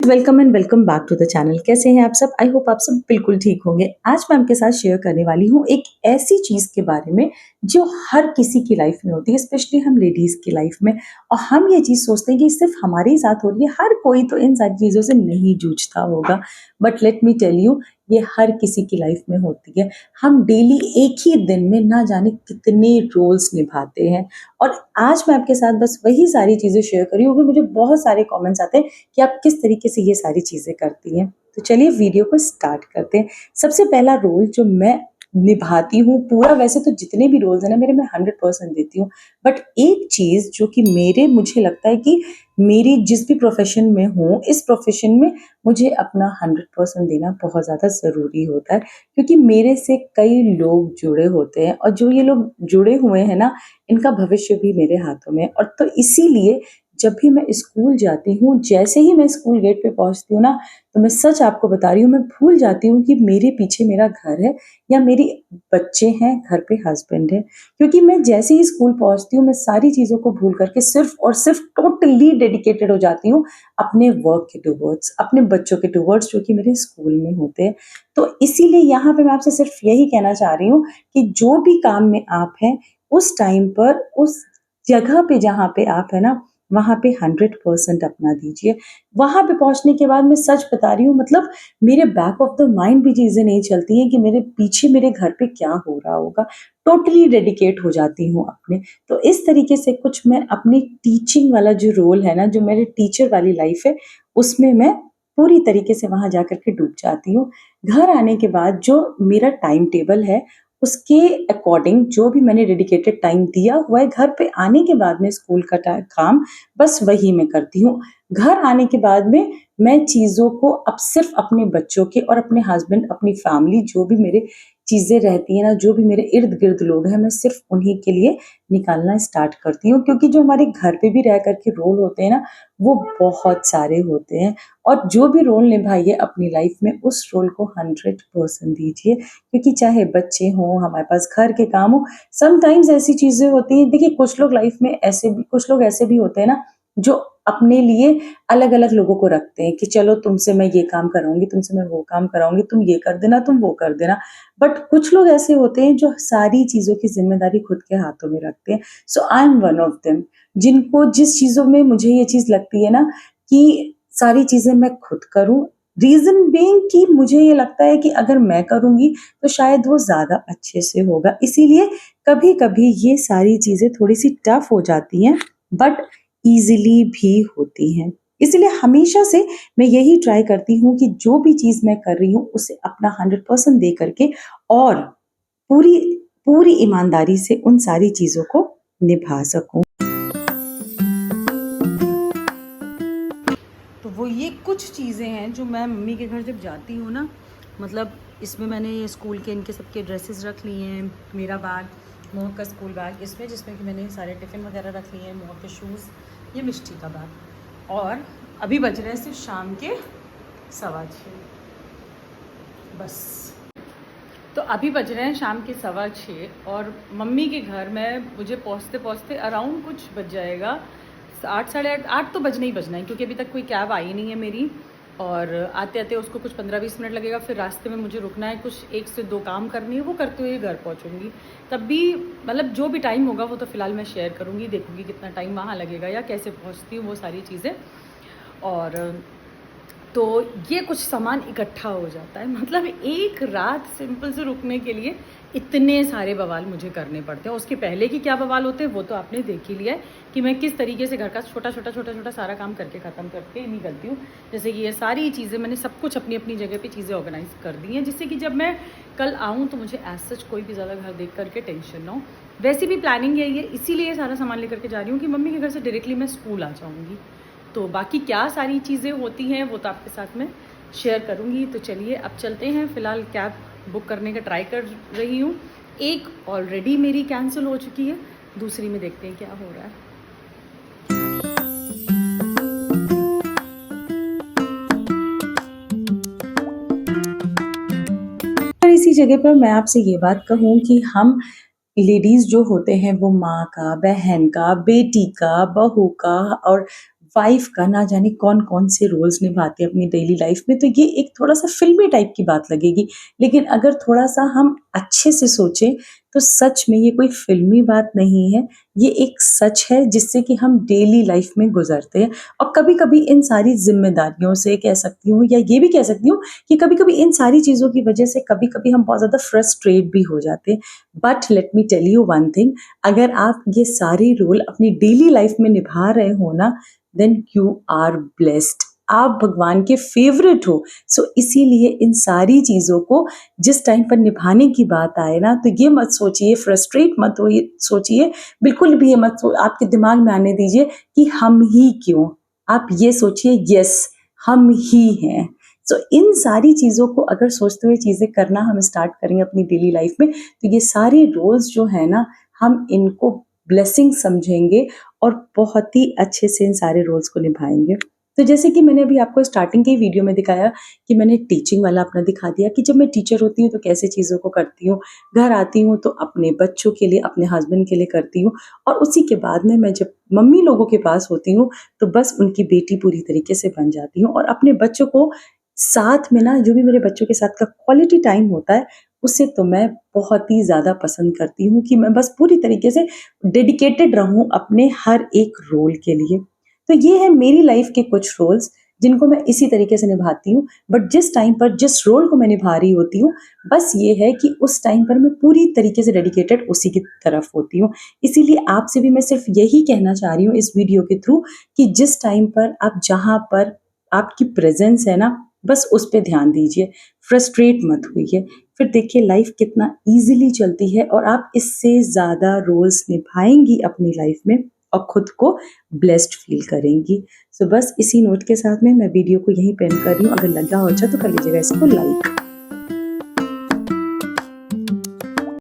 Welcome and welcome back to the channel. कैसे हैं आप सब? आई होप आप सब बिल्कुल ठीक होंगे। आज मैं आपके साथ शेयर करने वाली हूँ एक ऐसी चीज़ के बारे में जो हर किसी की लाइफ में होती है, स्पेशली हम लेडीज़ की लाइफ में। और हम ये चीज़ सोचते हैं कि सिर्फ हमारे ही साथ हो रही है, हर कोई तो इन सारी चीज़ों से नहीं जूझता होगा। But let me tell you, ये हर किसी की लाइफ में होती है। हम डेली एक ही दिन में ना जाने कितने रोल्स निभाते हैं। और आज मैं आपके साथ बस वही सारी चीज़ें शेयर कर रही हूँ, क्योंकि मुझे बहुत सारे कमेंट्स आते हैं कि आप किस तरीके से ये सारी चीज़ें करती हैं। तो चलिए वीडियो को स्टार्ट करते हैं। सबसे पहला रोल जो मैं निभाती हूँ पूरा, वैसे तो जितने भी रोल्स हैं ना मेरे, मैं 100% देती हूँ। बट एक चीज़ जो कि मुझे लगता है कि मेरी जिस भी प्रोफ़ेशन में हूँ, इस प्रोफ़ेशन में मुझे अपना 100% देना बहुत ज़्यादा ज़रूरी होता है, क्योंकि मेरे से कई लोग जुड़े होते हैं और जो ये लोग जुड़े हुए हैं ना, इनका भविष्य भी मेरे हाथों में है। और तो इसीलिए जब भी मैं स्कूल जाती हूँ, जैसे ही मैं स्कूल गेट पे पहुँचती हूँ ना, तो मैं सच आपको बता रही हूँ, मैं भूल जाती हूँ कि मेरे पीछे मेरा घर है या मेरे बच्चे हैं, घर पे हस्बैंड है। क्योंकि मैं जैसे ही स्कूल पहुँचती हूँ, मैं सारी चीज़ों को भूल करके सिर्फ़ और सिर्फ़ टोटली डेडिकेटेड हो जाती हूँ अपने वर्क के टुवर्ड्स, अपने बच्चों के टुवर्ड्स, जो कि मेरे स्कूल में होते हैं। तो इसीलिए यहाँ पे मैं आपसे सिर्फ़ यही कहना चाह रही हूँ कि जो भी काम में आप हैं, उस टाइम पर, उस जगह पे जहाँ पे आप हैं ना, वहाँ पे 100% अपना दीजिए। वहाँ पे पहुँचने के बाद मैं सच बता रही हूँ, मतलब मेरे बैक ऑफ द माइंड भी चीज़ें नहीं चलती हैं कि मेरे पीछे मेरे घर पे क्या हो रहा होगा। टोटली डेडिकेट हो जाती हूँ अपने। तो इस तरीके से कुछ मैं अपनी टीचिंग वाला जो रोल है ना, जो मेरे टीचर वाली लाइफ़ है, उसमें मैं पूरी तरीके से वहाँ जा कर के डूब जाती हूँ। घर आने के बाद जो मेरा टाइम टेबल है, उसके अकॉर्डिंग जो भी मैंने डेडिकेटेड टाइम दिया हुआ है, घर पे आने के बाद में स्कूल का काम बस वही मैं करती हूँ। घर आने के बाद में मैं चीज़ों को अब सिर्फ़ अपने बच्चों के और अपने हस्बैंड, अपनी फैमिली, जो भी मेरे चीज़ें रहती हैं ना, जो भी मेरे इर्द-गिर्द लोग हैं, मैं सिर्फ़ उन्हीं के लिए निकालना स्टार्ट करती हूँ। क्योंकि जो हमारे घर पे भी रह कर के रोल होते हैं ना, वो बहुत सारे होते हैं। और जो भी रोल निभाइए अपनी लाइफ़ में, उस रोल को 100% दीजिए। क्योंकि चाहे बच्चे हों, हमारे पास घर के काम हों, समटाइम्स ऐसी चीज़ें होती हैं, देखिए कुछ लोग ऐसे भी होते हैं ना, जो अपने लिए अलग-अलग लोगों को रखते हैं कि चलो तुमसे मैं ये काम कराऊँगी, तुमसे मैं वो काम कराऊँगी, तुम ये कर देना, तुम वो कर देना। बट कुछ लोग ऐसे होते हैं जो सारी चीज़ों की ज़िम्मेदारी खुद के हाथों में रखते हैं। So I am one of them, जिनको जिस चीज़ों में मुझे ये चीज़ लगती है ना कि सारी चीज़ें मैं खुद करूँ, रीज़न बीइंग कि मुझे ये लगता है कि अगर मैं करूँगी तो शायद वो ज़्यादा अच्छे से होगा। इसीलिए कभी-कभी ये सारी चीज़ें थोड़ी-सी टफ़ हो जाती हैं, बट ईज़िली भी होती हैं। इसलिए हमेशा से मैं यही ट्राई करती हूँ कि जो भी चीज़ मैं कर रही हूँ, उसे अपना 100% दे करके और पूरी पूरी ईमानदारी से उन सारी चीज़ों को निभा सकूँ। तो वो ये कुछ चीज़ें हैं जो मैं मम्मी के घर जब जाती हूँ ना, मतलब इसमें मैंने ये स्कूल के इनके सबके ड्रेसेस रख लिए हैं, मेरा बैग, मोह का स्कूल बैग इसमें, जिसमें कि मैंने सारे टिफ़िन वगैरह रख लिए हैं, मोह के शूज़, ये मिष्टी का बैग। और अभी बज रहे हैं सिर्फ शाम के 6:15, बस। तो अभी बज रहे हैं शाम के 6:15 और मम्मी के घर में मुझे पहुँचते पहुँचते अराउंड कुछ बज जाएगा 8, साढ़े 8, 8 तो बजना ही बजना है, क्योंकि अभी तक कोई कैब आई नहीं है मेरी। और आते आते उसको कुछ 15-20 मिनट लगेगा, फिर रास्ते में मुझे रुकना है, कुछ 1 से 2 काम करनी है, वो करते हुए घर पहुंचूंगी। तब भी मतलब जो भी टाइम होगा वो तो फ़िलहाल मैं शेयर करूँगी, देखूँगी कितना टाइम वहाँ लगेगा या कैसे पहुँचती हूँ, वो सारी चीज़ें। और तो ये कुछ सामान इकट्ठा हो जाता है, मतलब एक रात सिंपल से रुकने के लिए इतने सारे बवाल मुझे करने पड़ते हैं। उसके पहले कि क्या बवाल होते हैं वो तो आपने देख ही लिया है कि मैं किस तरीके से घर का छोटा छोटा सारा काम करके ख़त्म करके निकलती हूँ। जैसे कि ये सारी चीज़ें मैंने सब कुछ अपनी अपनी जगह पे चीज़ें ऑर्गेनाइज कर दी हैं, जिससे कि जब मैं कल आऊँ तो मुझे एज सच कोई भी ज़्यादा घर देख करके टेंशन ना हो। वैसे भी प्लानिंग यही है, इसीलिए सारा सामान लेकर के जा रही हूँ कि मम्मी के घर से डायरेक्टली मैं स्कूल आ जाऊँगी। तो बाकी क्या सारी चीज़ें होती हैं वो तो आपके साथ में शेयर करूँगी। तो चलिए अब चलते हैं। फ़िलहाल कैब बुक करने का ट्राई कर रही हूँ, एक ऑलरेडी मेरी कैंसिल हो चुकी है, दूसरी में देखते हैं क्या हो रहा है। और इसी जगह पर मैं आपसे ये बात कहूँ कि हम लेडीज़ जो होते हैं, वो माँ का, बहन का, बेटी का, बहू का और वाइफ का ना जाने कौन-कौन से रोल्स निभाते हैं अपनी डेली लाइफ में, तो ये एक थोड़ा-सा फ़िल्मी टाइप की बात लगेगी। लेकिन अगर थोड़ा-सा हम अच्छे से सोचें, तो सच में ये कोई फ़िल्मी बात नहीं है, ये एक सच है जिससे कि हम डेली लाइफ में गुज़रते हैं। और कभी-कभी इन सारी ज़िम्मेदारियों से कह सकती हूँ, या ये भी कह सकती हूँ कि कभी-कभी इन सारी चीज़ों की वजह से कभी-कभी हम बहुत ज़्यादा फ्रस्ट्रेट भी हो जाते हैं। But let me tell you one thing, अगर आप ये सारे रोल अपनी डेली लाइफ में निभा रहे हो ना, देन यू आर ब्लेस्ड। आप भगवान के फेवरेट हो। सो इसीलिए इन सारी चीज़ों को जिस टाइम पर निभाने की बात आए ना, तो ये मत सोचिए, फ्रस्ट्रेट मत होइए सोचिए, बिल्कुल भी ये मत आपके दिमाग में आने दीजिए कि हम ही क्यों? आप ये सोचिए, यस, हम ही हैं। सो इन सारी चीज़ों को अगर सोचते हुए चीज़ें करना हम स्टार्ट करेंगे अपनी डेली लाइफ में, तो ये सारे रोल्स जो है ना, हम इनको ब्लेसिंग समझेंगे और बहुत ही अच्छे से इन सारे रोल्स को निभाएँगे। तो जैसे कि मैंने अभी आपको स्टार्टिंग के ही वीडियो में दिखाया कि मैंने टीचिंग वाला अपना दिखा दिया कि जब मैं टीचर होती हूँ तो कैसे चीज़ों को करती हूँ। घर आती हूँ तो अपने बच्चों के लिए, अपने हस्बैंड के लिए करती हूँ, और उसी के बाद में मैं जब मम्मी लोगों के पास होती हूँ, तो बस उनकी बेटी पूरी तरीके से बन जाती हूँ, और अपने बच्चों को साथ में ना, जो भी मेरे बच्चों के साथ का क्वालिटी टाइम होता है, उसे तो मैं बहुत ही ज़्यादा पसंद करती हूँ कि मैं बस पूरी तरीके से डेडिकेटेड रहूँ अपने हर एक रोल के लिए। तो ये है मेरी लाइफ के कुछ रोल्स जिनको मैं इसी तरीके से निभाती हूँ। बट जिस टाइम पर जिस रोल को मैं निभा रही होती हूँ, बस ये है कि उस टाइम पर मैं पूरी तरीके से डेडिकेटेड उसी की तरफ होती हूँ। इसीलिए आपसे भी मैं सिर्फ यही कहना चाह रही हूँ इस वीडियो के थ्रू कि जिस टाइम पर आप, जहाँ पर आपकी प्रेज़ेंस है ना, बस उस पे ध्यान दीजिए, फ्रस्ट्रेट मत होइए। फिर देखिए लाइफ कितना ईज़िली चलती है, और आप इससे ज़्यादा रोल्स निभाएँगी अपनी लाइफ में और खुद को ब्लेस्ड फ़ील करेंगी। सो बस इसी नोट के साथ में मैं वीडियो को यहीं पे एंड कर रही हूँ। अगर लगा हो अच्छा तो कर लीजिएगा इसको लाइक।